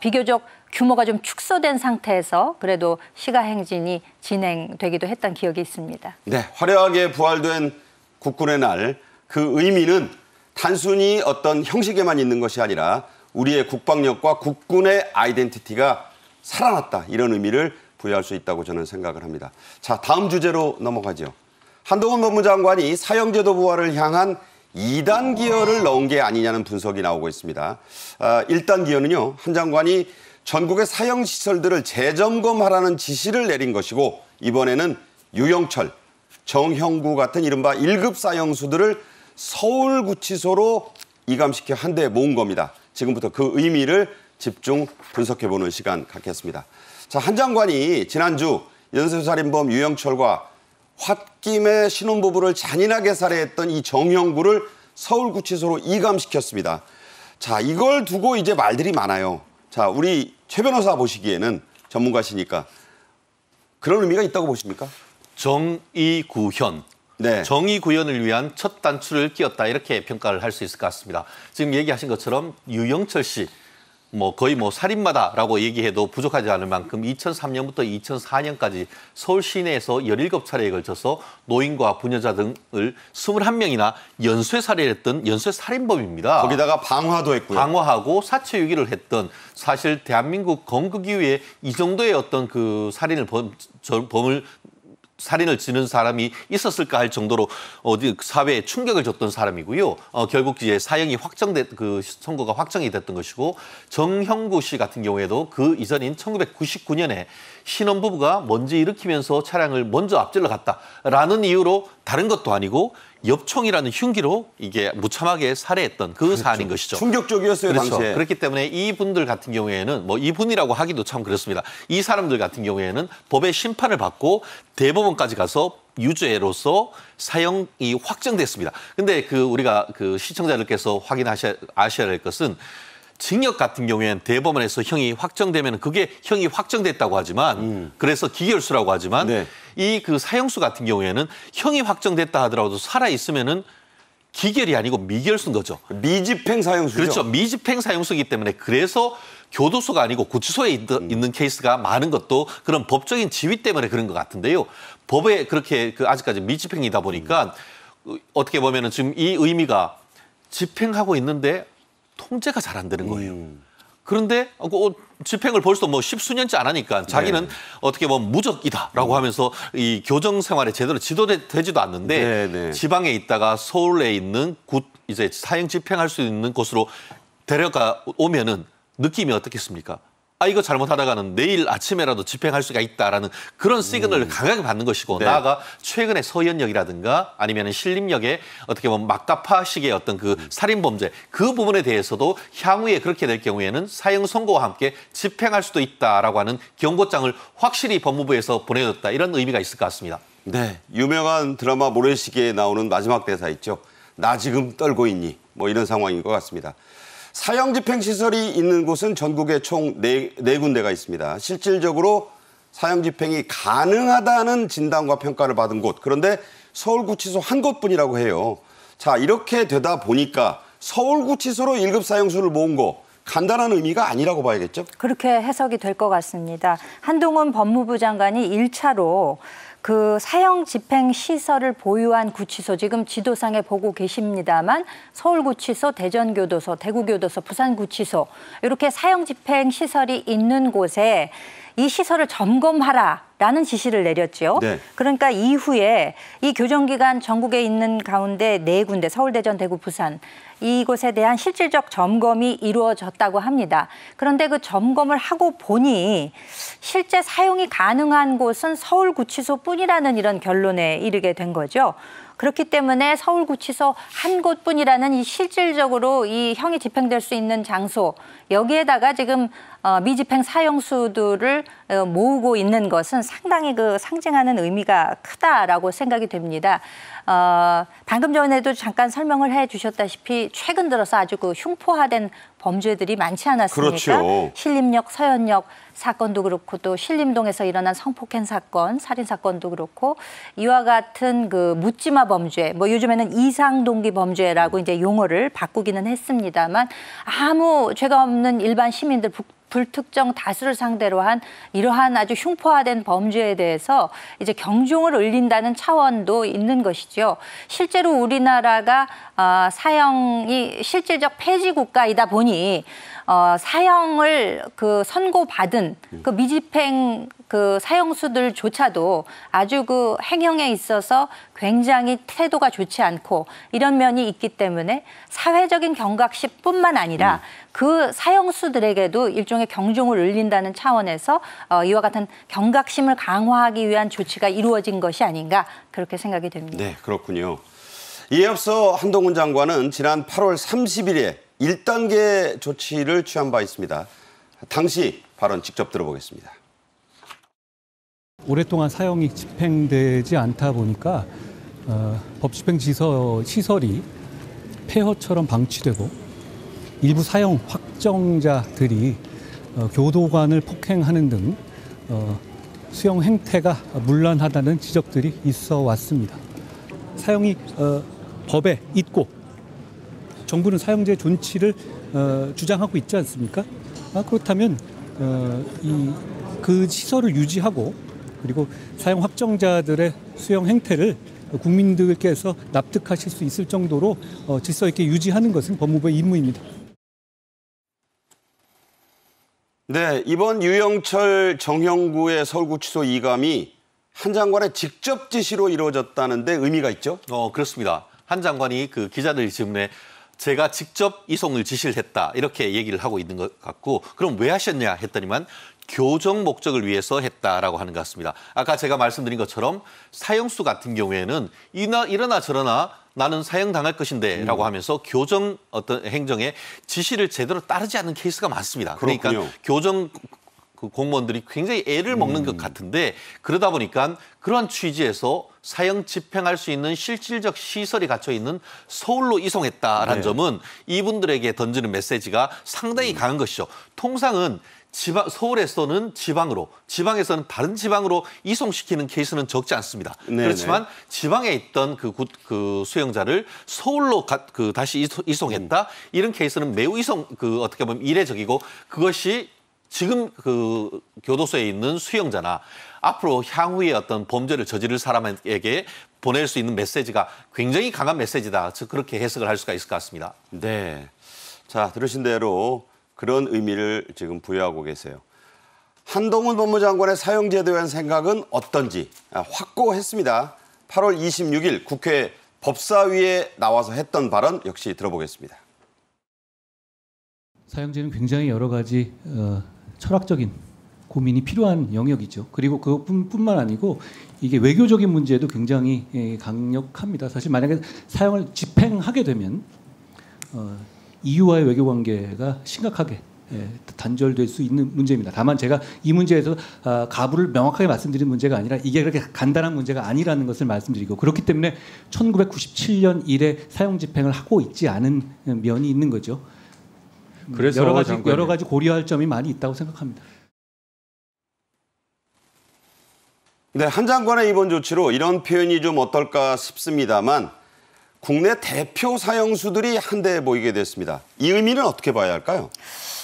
비교적 규모가 좀 축소된 상태에서 그래도 시가행진이 진행되기도 했던 기억이 있습니다. 네, 화려하게 부활된 국군의 날, 그 의미는 단순히 어떤 형식에만 있는 것이 아니라 우리의 국방력과 국군의 아이덴티티가 살아났다, 이런 의미를 부여할 수 있다고 저는 생각을 합니다. 자, 다음 주제로 넘어가죠. 한동훈 법무장관이 사형제도 부활을 향한 2단 기여를 넣은 게 아니냐는 분석이 나오고 있습니다. 1단 기여는요, 한 장관이 전국의 사형시설들을 재점검하라는 지시를 내린 것이고, 이번에는 유영철, 정형구 같은 이른바 1급 사형수들을 서울구치소로 이감시켜 한 대 모은 겁니다. 지금부터 그 의미를 집중 분석해보는 시간 갖겠습니다. 자, 한 장관이 지난주 연쇄살인범 유영철과 홧김에 신혼부부를 잔인하게 살해했던 이 정형구를 서울구치소로 이감시켰습니다. 자, 이걸 두고 이제 말들이 많아요. 자, 우리 최 변호사 보시기에는 전문가시니까 그런 의미가 있다고 보십니까? 정의구현. 네. 정의구현을 위한 첫 단추를 끼웠다, 이렇게 평가를 할 수 있을 것 같습니다. 지금 얘기하신 것처럼 유영철 씨, 거의 살인마다라고 얘기해도 부족하지 않을 만큼 2003년부터 2004년까지 서울 시내에서 17차례에 걸쳐서 노인과 부녀자 등을 21명이나 연쇄살해했던 연쇄살인범입니다. 거기다가 방화도 했고요. 방화하고 사체유기를 했던, 사실 대한민국 건국 이후에 이 정도의 어떤 그 살인을 지는 사람이 있었을까 할 정도로 사회에 충격을 줬던 사람이고요. 결국 이제 사형이 선고가 확정이 됐던 것이고, 정형구 씨 같은 경우에도 그 이전인 1999년에 신혼부부가 먼지 일으키면서 차량을 먼저 앞질러 갔다라는 이유로 다른 것도 아니고 엽총이라는 흉기로 이게 무참하게 살해했던 그 그렇죠. 사안인 것이죠. 충격적이었어요, 그렇죠. 당시에. 그렇기 때문에 이분들 같은 경우에는 이분이라고 하기도 참 그렇습니다. 이 사람들 같은 경우에는 법의 심판을 받고 대법원까지 가서 유죄로서 사형이 확정됐습니다. 근데 우리가 시청자들께서 아셔야 할 것은, 징역 같은 경우에는 대법원에서 형이 확정되면 그게 형이 확정됐다고 하지만, 그래서 기결수라고 하지만, 네. 이 사형수 같은 경우에는 형이 확정됐다 하더라도 살아 있으면은 기결이 아니고 미결수인 거죠. 미집행 사형수죠. 그렇죠. 미집행 사형수이기 때문에 그래서 교도소가 아니고 구치소에 있는 케이스가 많은 것도 그런 법적인 지위 때문에 그런 것 같은데요. 법에 그렇게 아직까지 미집행이다 보니까 어떻게 보면은 지금 이 의미가 집행하고 있는데 통제가 잘 안 되는 거예요. 그런데 집행을 벌써 뭐 십수년째 안 하니까 자기는 어떻게 보면 무적이다라고 하면서 이 교정 생활에 제대로 지도되지도 않는데 지방에 있다가 서울에 있는 이제 사형 집행할 수 있는 곳으로 데려가 오면은 느낌이 어떻겠습니까? 아, 이거 잘못하다가는 내일 아침에라도 집행할 수가 있다라는 그런 시그널을 강하게 받는 것이고 나아가 최근에 서현역이라든가 아니면 신림역에 어떻게 보면 막가파식의 어떤 그 살인범죄 그 부분에 대해서도 향후에 그렇게 될 경우에는 사형 선고와 함께 집행할 수도 있다라고 하는 경고장을 확실히 법무부에서 보내줬다 이런 의미가 있을 것 같습니다. 네, 유명한 드라마 모래시계에 나오는 마지막 대사 있죠. 나 지금 떨고 있니? 뭐 이런 상황인 것 같습니다. 사형 집행 시설이 있는 곳은 전국에 총 네 군데가 있습니다. 실질적으로 사형 집행이 가능하다는 진단과 평가를 받은 곳. 그런데 서울구치소 한 곳뿐이라고 해요. 자, 이렇게 되다 보니까 서울구치소로 1급 사형수를 모은 거 간단한 의미가 아니라고 봐야겠죠? 그렇게 해석이 될 것 같습니다. 한동훈 법무부 장관이 1차로 그 사형 집행 시설을 보유한 구치소 지금 지도상에 보고 계십니다만 서울구치소, 대전교도소, 대구교도소, 부산구치소 이렇게 사형 집행 시설이 있는 곳에 이 시설을 점검하라라는 지시를 내렸죠. 네. 그러니까 이후에 이 교정기관 전국에 있는 가운데 4군데 서울, 대전, 대구, 부산 이곳에 대한 실질적 점검이 이루어졌다고 합니다. 그런데 그 점검을 하고 보니 실제 사용이 가능한 곳은 서울구치소뿐이라는 이런 결론에 이르게 된 거죠. 그렇기 때문에 서울구치소 한 곳뿐이라는 이 실질적으로 이 형이 집행될 수 있는 장소 여기에다가 지금 미집행 사형수들을 모으고 있는 것은 상당히 그 상징하는 의미가 크다라고 생각이 됩니다. 방금 전에도 잠깐 설명을 해 주셨다시피 최근 들어서 아주 그 흉포화된 범죄들이 많지 않았습니까? 그렇죠. 신림역, 서현역 사건도 그렇고 또 신림동에서 일어난 성폭행 사건, 살인 사건도 그렇고 이와 같은 그 묻지마 범죄, 뭐 요즘에는 이상동기 범죄라고 이제 용어를 바꾸기는 했습니다만 아무 죄가 없는 일반 시민들 불특정 다수를 상대로 한 이러한 아주 흉포화된 범죄에 대해서 이제 경종을 울린다는 차원도 있는 것이죠. 실제로 우리나라가 사형이 실질적 폐지 국가이다 보니 사형을 그 선고받은 그 미집행 그 사형수들조차도 아주 그 행형에 있어서 굉장히 태도가 좋지 않고 이런 면이 있기 때문에 사회적인 경각심뿐만 아니라 그 사형수들에게도 일종의 경종을 울린다는 차원에서 이와 같은 경각심을 강화하기 위한 조치가 이루어진 것이 아닌가 그렇게 생각이 됩니다. 네, 그렇군요. 이에 앞서 한동훈 장관은 지난 8월 30일에 1단계 조치를 취한 바 있습니다. 당시 발언 직접 들어보겠습니다. 오랫동안 사형이 집행되지 않다 보니까 법집행 시설이 폐허처럼 방치되고 일부 사형 확정자들이 교도관을 폭행하는 등 수용 행태가 문란하다는 지적들이 있어 왔습니다. 사형이 법에 있고 정부는 사형제 존치를 주장하고 있지 않습니까? 그렇다면 그 시설을 유지하고 그리고 사형 확정자들의 수용 행태를 국민들께서 납득하실 수 있을 정도로 질서 있게 유지하는 것은 법무부의 임무입니다. 네, 이번 유영철 정형구의 서울구치소 이감이 한 장관의 직접 지시로 이루어졌다는데 의미가 있죠? 그렇습니다. 한 장관이 그 기자들 질문에 제가 직접 이송을 지시를 했다 이렇게 얘기를 하고 있는 것 같고 그럼 왜 하셨냐 했더니만 교정 목적을 위해서 했다라고 하는 것 같습니다. 아까 제가 말씀드린 것처럼 사형수 같은 경우에는 이러나 저러나 나는 사형당할 것인데 라고 하면서 교정 어떤 행정에 지시를 제대로 따르지 않는 케이스가 많습니다. 그렇군요. 그러니까 교정 그 공무원들이 굉장히 애를 먹는 것 같은데 그러다 보니까 그러한 취지에서 사형 집행할 수 있는 실질적 시설이 갖춰 있는 서울로 이송했다라는 네. 점은 이분들에게 던지는 메시지가 상당히 강한 것이죠. 통상은 서울에서는 지방으로, 지방에서는 다른 지방으로 이송시키는 케이스는 적지 않습니다. 네네. 그렇지만 지방에 있던 그 수용자를 서울로 다시 이송했다 이런 케이스는 매우 어떻게 보면 이례적이고 그것이 지금 그 교도소에 있는 수용자나 앞으로 향후에 어떤 범죄를 저지를 사람에게 보낼 수 있는 메시지가 굉장히 강한 메시지다. 즉 그렇게 해석을 할 수가 있을 것 같습니다. 네. 자, 들으신 대로 그런 의미를 지금 부여하고 계세요. 한동훈 법무장관의 사형제도에 대한 생각은 어떤지 확고했습니다. 8월 26일 국회 법사위에 나와서 했던 발언 역시 들어보겠습니다. 사형제는 굉장히 여러 가지 철학적인 고민이 필요한 영역이죠. 그리고 그것뿐만 아니고 이게 외교적인 문제도 굉장히 강력합니다. 사실 만약에 사형을 집행하게 되면 EU와의 외교 관계가 심각하게 단절될 수 있는 문제입니다. 다만 제가 이 문제에서 가부를 명확하게 말씀드리는 문제가 아니라 이게 그렇게 간단한 문제가 아니라는 것을 말씀드리고 그렇기 때문에 1997년 이래 사형 집행을 하고 있지 않은 면이 있는 거죠. 그래서 여러 가지 고려할 점이 많이 있다고 생각합니다. 네, 한 장관의 이번 조치로 이런 표현이 좀 어떨까 싶습니다만 국내 대표 사형수들이 한데 모이게 됐습니다. 이 의미는 어떻게 봐야 할까요?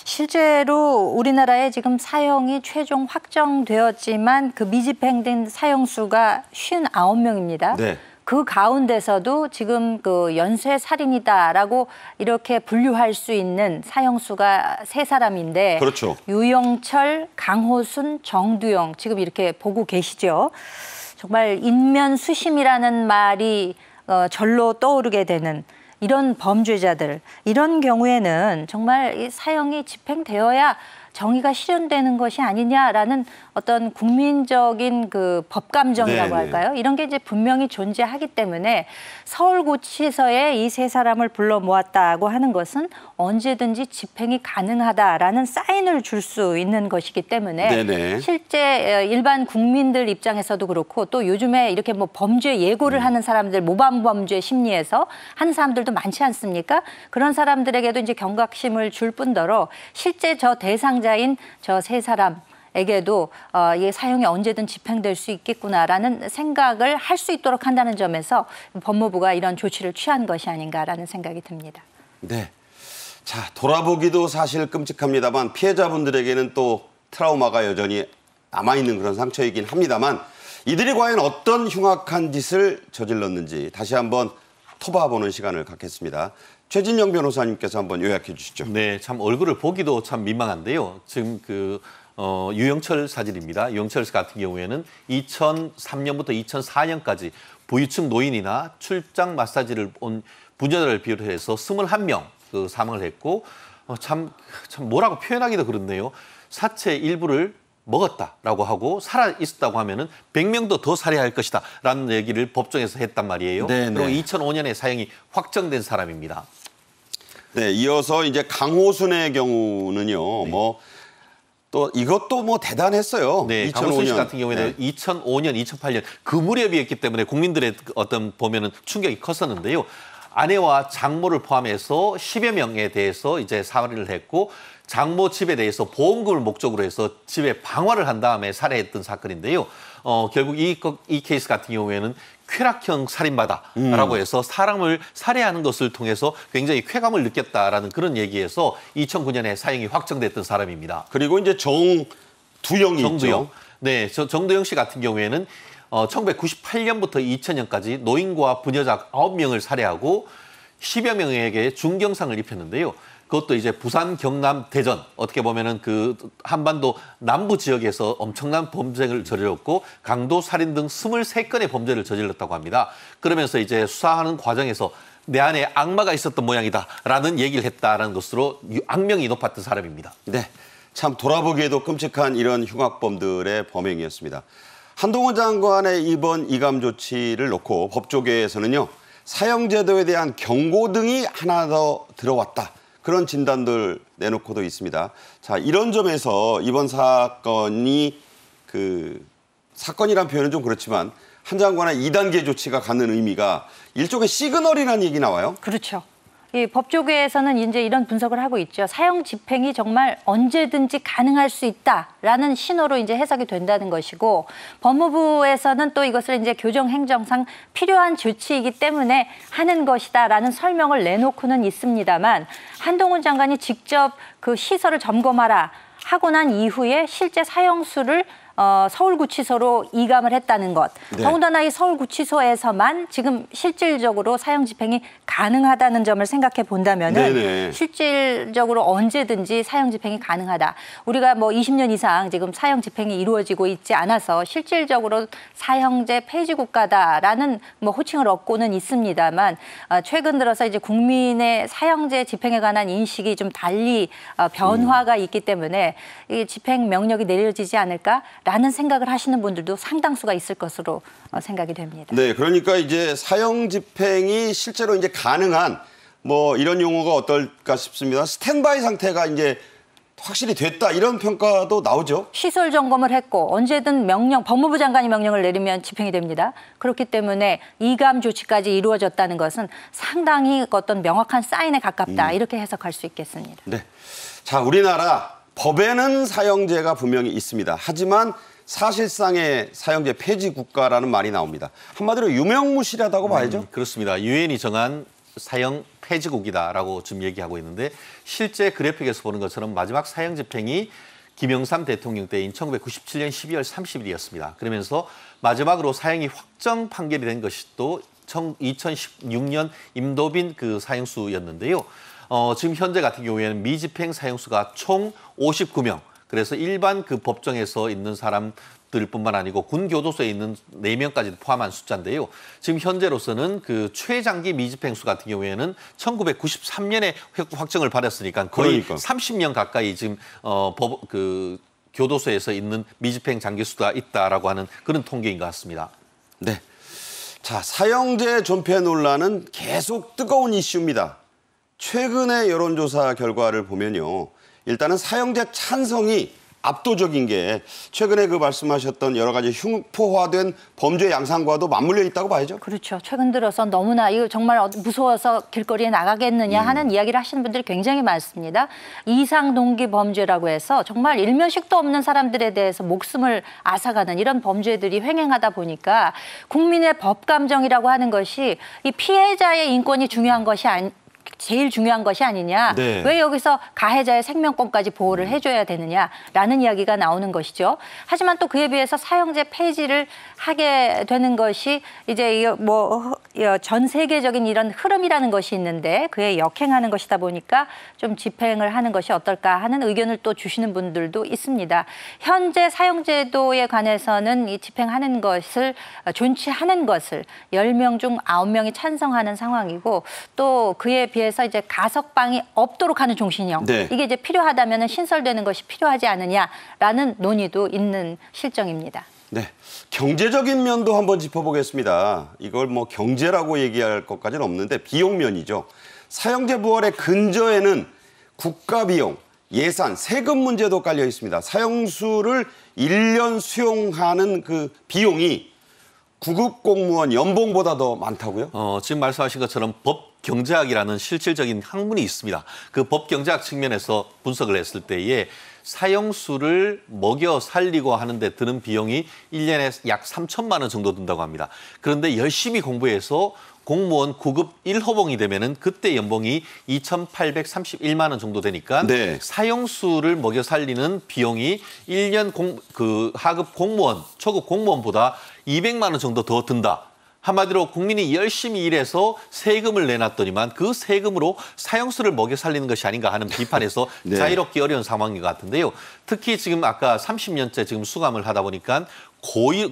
실제로 우리나라에 지금 사형이 최종 확정되었지만 그 미집행된 사형수가 59명입니다. 네. 그 가운데서도 지금 그 연쇄살인이다라고 이렇게 분류할 수 있는 사형수가 3사람인데 그렇죠. 유영철, 강호순, 정두영 지금 이렇게 보고 계시죠. 정말 인면수심이라는 말이 절로 떠오르게 되는 이런 범죄자들, 이런 경우에는 정말 이 사형이 집행되어야 정의가 실현되는 것이 아니냐라는 어떤 국민적인 그 법감정이라고 할까요? 이런 게 이제 분명히 존재하기 때문에 서울고치서에 이 3사람을 불러 모았다고 하는 것은 언제든지 집행이 가능하다라는 사인을 줄 수 있는 것이기 때문에 네네. 실제 일반 국민들 입장에서도 그렇고 또 요즘에 이렇게 뭐 범죄 예고를 하는 사람들 모범범죄 심리에서 하는 사람들도 많지 않습니까? 그런 사람들에게도 이제 경각심을 줄 뿐더러 실제 저 대상자인 저 3사람에게도 이 사형이 언제든 집행될 수 있겠구나라는 생각을 할 수 있도록 한다는 점에서 법무부가 이런 조치를 취한 것이 아닌가라는 생각이 듭니다. 네. 자, 돌아보기도 사실 끔찍합니다만 피해자분들에게는 또 트라우마가 여전히 남아있는 그런 상처이긴 합니다만 이들이 과연 어떤 흉악한 짓을 저질렀는지 다시 한번 토봐보는 시간을 갖겠습니다. 최진영 변호사님께서 한번 요약해 주시죠. 네, 참 얼굴을 보기도 참 민망한데요. 지금 유영철 사진입니다. 유영철 같은 경우에는 2003년부터 2004년까지 부유층 노인이나 출장 마사지를 온 부녀를 비롯해서 21명 사망을 했고 참 뭐라고 표현하기도 그렇네요. 사체 일부를 먹었다라고 하고 살아 있었다고 하면은 100명도 더 살해할 것이다라는 얘기를 법정에서 했단 말이에요. 네네. 그리고 2005년에 사형이 확정된 사람입니다. 네, 이어서 이제 강호순의 경우는요. 네. 뭐 또 이것도 뭐 대단했어요. 네, 2005년. 강호순 씨 같은 경우에는 2005년, 2008년 그 무렵이었기 때문에 국민들의 어떤 보면은 충격이 컸었는데요. 아내와 장모를 포함해서 10여 명에 대해서 이제 살해를 했고 장모 집에 대해서 보험금을 목적으로 해서 집에 방화를 한 다음에 살해했던 사건인데요. 결국 이 케이스 같은 경우에는 쾌락형 살인마다라고 해서 사람을 살해하는 것을 통해서 굉장히 쾌감을 느꼈다라는 그런 얘기에서 2009년에 사형이 확정됐던 사람입니다. 그리고 이제 정두영이 있죠. 네, 정두영 씨 같은 경우에는 1998년부터 2000년까지 노인과 부녀자 9명을 살해하고 10여 명에게 중경상을 입혔는데요. 그것도 이제 부산, 경남, 대전 어떻게 보면은 그 한반도 남부 지역에서 엄청난 범죄를 저질렀고 강도 살인 등 23건의 범죄를 저질렀다고 합니다. 그러면서 이제 수사하는 과정에서 내 안에 악마가 있었던 모양이다라는 얘기를 했다라는 것으로 악명이 높았던 사람입니다. 네, 참 돌아보기에도 끔찍한 이런 흉악범들의 범행이었습니다. 한동훈 장관의 이번 이감 조치를 놓고 법조계에서는요. 사형제도에 대한 경고등이 하나 더 들어왔다. 그런 진단들 내놓고도 있습니다. 자, 이런 점에서 이번 사건이 사건이란 표현은 좀 그렇지만 한 장관의 2단계 조치가 갖는 의미가 일종의 시그널이라는 얘기 나와요. 그렇죠. 이 법조계에서는 이제 이런 분석을 하고 있죠. 사형 집행이 정말 언제든지 가능할 수 있다라는 신호로 이제 해석이 된다는 것이고, 법무부에서는 또 이것을 이제 교정 행정상 필요한 조치이기 때문에 하는 것이다라는 설명을 내놓고는 있습니다만, 한동훈 장관이 직접 그 시설을 점검하라 하고 난 이후에 실제 사형수를 서울구치소로 이감을 했다는 것. 네. 더군다나 이 서울구치소에서만 지금 실질적으로 사형 집행이 가능하다는 점을 생각해 본다면은 실질적으로 언제든지 사형 집행이 가능하다. 우리가 뭐 20년 이상 지금 사형 집행이 이루어지고 있지 않아서 실질적으로 사형제 폐지 국가다라는 뭐 호칭을 얻고는 있습니다만, 최근 들어서 이제 국민의 사형제 집행에 관한 인식이 좀 달리 변화가 있기 때문에 이 집행 명령이 내려지지 않을까? 라는 생각을 하시는 분들도 상당수가 있을 것으로 생각이 됩니다. 네, 그러니까 이제 사형 집행이 실제로 이제 가능한 뭐 이런 용어가 어떨까 싶습니다. 스탠바이 상태가 이제 확실히 됐다 이런 평가도 나오죠. 시설 점검을 했고 언제든 법무부 장관이 명령을 내리면 집행이 됩니다. 그렇기 때문에 이감 조치까지 이루어졌다는 것은 상당히 어떤 명확한 사인에 가깝다 이렇게 해석할 수 있겠습니다. 네, 자, 우리나라 법에는 사형제가 분명히 있습니다. 하지만 사실상의 사형제 폐지 국가라는 말이 나옵니다. 한마디로 유명무실하다고 봐야죠. 그렇습니다. 유엔이 정한 사형 폐지국이다라고 지금 얘기하고 있는데, 실제 그래픽에서 보는 것처럼 마지막 사형 집행이 김영삼 대통령 때인 1997년 12월 30일이었습니다. 그러면서 마지막으로 사형이 확정 판결이 된 것이 또 2016년 임도빈 그 사형수였는데요. 지금 현재 같은 경우에는 미집행 사형수가 총 59명. 그래서 일반 그 법정에서 있는 사람들뿐만 아니고 군 교도소에 있는 4명까지 포함한 숫자인데요. 지금 현재로서는 그 최장기 미집행 수 같은 경우에는 1993년에 확정을 받았으니까 거의 30년 가까이 지금 교도소에서 있는 미집행 장기수가 있다라고 하는 그런 통계인 것 같습니다. 네. 자, 사형제 존폐 논란은 계속 뜨거운 이슈입니다. 최근의 여론조사 결과를 보면요. 일단은 사형제 찬성이 압도적인 게 최근에 그 말씀하셨던 여러 가지 흉포화된 범죄 양상과도 맞물려 있다고 봐야죠. 그렇죠. 최근 들어서 너무나 이거 정말 무서워서 길거리에 나가겠느냐 하는 이야기를 하시는 분들이 굉장히 많습니다. 이상 동기 범죄라고 해서 정말 일면식도 없는 사람들에 대해서 목숨을 앗아가는 이런 범죄들이 횡행하다 보니까 국민의 법감정이라고 하는 것이 이 피해자의 인권이 중요한 것이 제일 중요한 것이 아니냐. 네. 왜 여기서 가해자의 생명권까지 보호를 해줘야 되느냐라는 이야기가 나오는 것이죠. 하지만 또 그에 비해서 사형제 폐지를 하게 되는 것이 이제 전 세계적인 이런 흐름이라는 것이 있는데 그에 역행하는 것이다 보니까 좀 집행을 하는 것이 어떨까 하는 의견을 또 주시는 분들도 있습니다. 현재 사형제도에 관해서는 이 집행하는 것을 존치하는 것을 10명 중 9명이 찬성하는 상황이고, 또 그에 비해서 이제 가석방이 없도록 하는 종신형, 이게 이제 필요하다면 신설되는 것이 필요하지 않느냐라는 논의도 있는 실정입니다. 네, 경제적인 면도 한번 짚어보겠습니다. 이걸 뭐 경제라고 얘기할 것까지는 없는데 비용 면이죠. 사형제 부활의 근저에는 국가 비용, 예산, 세금 문제도 깔려 있습니다. 사형수를 1년 수용하는 그 비용이 구급 공무원 연봉보다 더 많다고요? 지금 말씀하신 것처럼 법경제학이라는 실질적인 학문이 있습니다. 그 법경제학 측면에서 분석을 했을 때에 사형수를 먹여 살리고 하는데 드는 비용이 1년에 약 3천만 원 정도 든다고 합니다. 그런데 열심히 공부해서 공무원 구급 1호봉이 되면은 그때 연봉이 2,831만 원 정도 되니까 사형수를 먹여 살리는 비용이 1년 하급 공무원, 초급 공무원보다 200만 원 정도 더 든다. 한마디로 국민이 열심히 일해서 세금을 내놨더니만 그 세금으로 사형수를 먹여 살리는 것이 아닌가 하는 비판에서 자유롭기 어려운 상황인 것 같은데요. 특히 지금 아까 30년째 지금 수감을 하다 보니까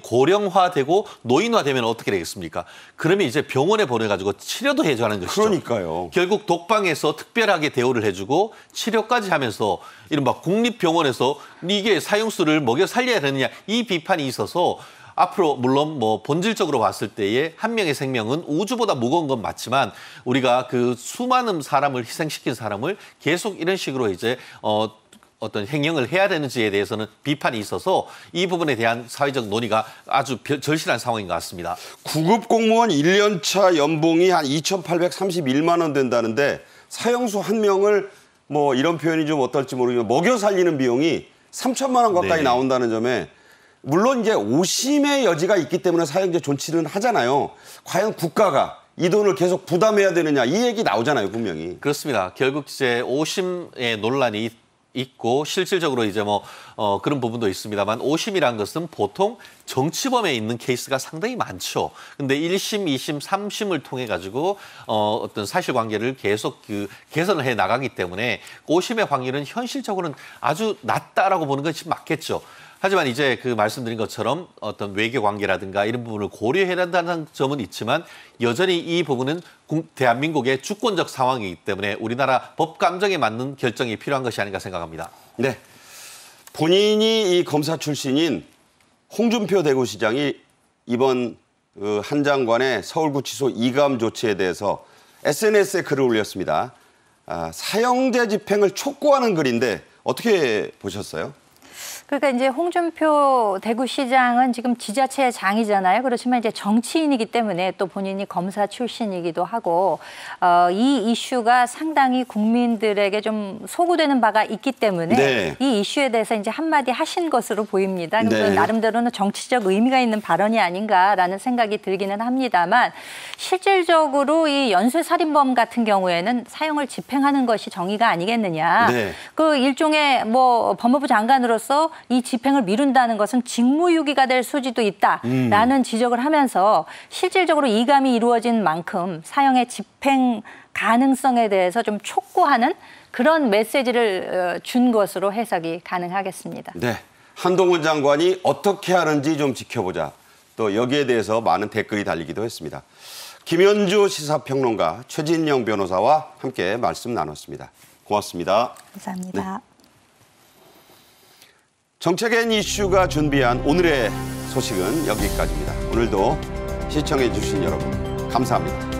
고령화되고 노인화되면 어떻게 되겠습니까? 그러면 이제 병원에 보내가지고 치료도 해줘야 하는 것이죠. 그러니까요. 결국 독방에서 특별하게 대우를 해주고 치료까지 하면서 이른바 국립병원에서 이게 사형수를 먹여 살려야 되느냐 이 비판이 있어서 앞으로 물론 뭐 본질적으로 봤을 때에 한 명의 생명은 우주보다 무거운 건 맞지만 우리가 그 수많은 사람을 희생시킨 사람을 계속 이런 식으로 이제 어떤 행령을 해야 되는지에 대해서는 비판이 있어서 이 부분에 대한 사회적 논의가 아주 절실한 상황인 것 같습니다. 9급 공무원 1년차 연봉이 한 2,831만 원 된다는데 사형수 한 명을 뭐 이런 표현이 좀 어떨지 모르겠지만 먹여 살리는 비용이 3천만 원 가까이 나온다는 점에 물론 이제 오심의 여지가 있기 때문에 사형제 존치는 하잖아요. 과연 국가가 이 돈을 계속 부담해야 되느냐 이 얘기 나오잖아요, 분명히. 그렇습니다. 결국 이제 오심의 논란이 있고 실질적으로 이제 뭐 그런 부분도 있습니다만 오심이란 것은 보통 정치범에 있는 케이스가 상당히 많죠. 근데 1심, 2심, 3심을 통해 가지고 어떤 사실관계를 계속 개선을 해 나가기 때문에 오심의 확률은 현실적으로는 아주 낮다라고 보는 것이 맞겠죠. 하지만 이제 그 말씀드린 것처럼 어떤 외교 관계라든가 이런 부분을 고려해야 한다는 점은 있지만 여전히 이 부분은 대한민국의 주권적 상황이기 때문에 우리나라 법 감정에 맞는 결정이 필요한 것이 아닌가 생각합니다. 네, 본인이 이 검사 출신인 홍준표 대구시장이 이번 한 장관의 서울구치소 이감 조치에 대해서 SNS에 글을 올렸습니다. 사형제 집행을 촉구하는 글인데 어떻게 보셨어요? 그러니까 이제 홍준표 대구시장은 지금 지자체 장이잖아요. 그렇지만 이제 정치인이기 때문에 또 본인이 검사 출신이기도 하고 이 이슈가 상당히 국민들에게 좀 소구되는 바가 있기 때문에 이 이슈에 대해서 이제 한마디 하신 것으로 보입니다. 나름대로는 정치적 의미가 있는 발언이 아닌가라는 생각이 들기는 합니다만 실질적으로 이 연쇄살인범 같은 경우에는 사형을 집행하는 것이 정의가 아니겠느냐. 그 일종의 뭐 법무부 장관으로서 이 집행을 미룬다는 것은 직무유기가 될 소지도 있다라는 지적을 하면서 실질적으로 이감이 이루어진 만큼 사형의 집행 가능성에 대해서 좀 촉구하는 그런 메시지를 준 것으로 해석이 가능하겠습니다. 네, 한동훈 장관이 어떻게 하는지 좀 지켜보자. 또 여기에 대해서 많은 댓글이 달리기도 했습니다. 김현주 시사평론가, 최진영 변호사와 함께 말씀 나눴습니다. 고맙습니다. 감사합니다. 정책엔 이슈가 준비한 오늘의 소식은 여기까지입니다. 오늘도 시청해 주신 여러분 감사합니다.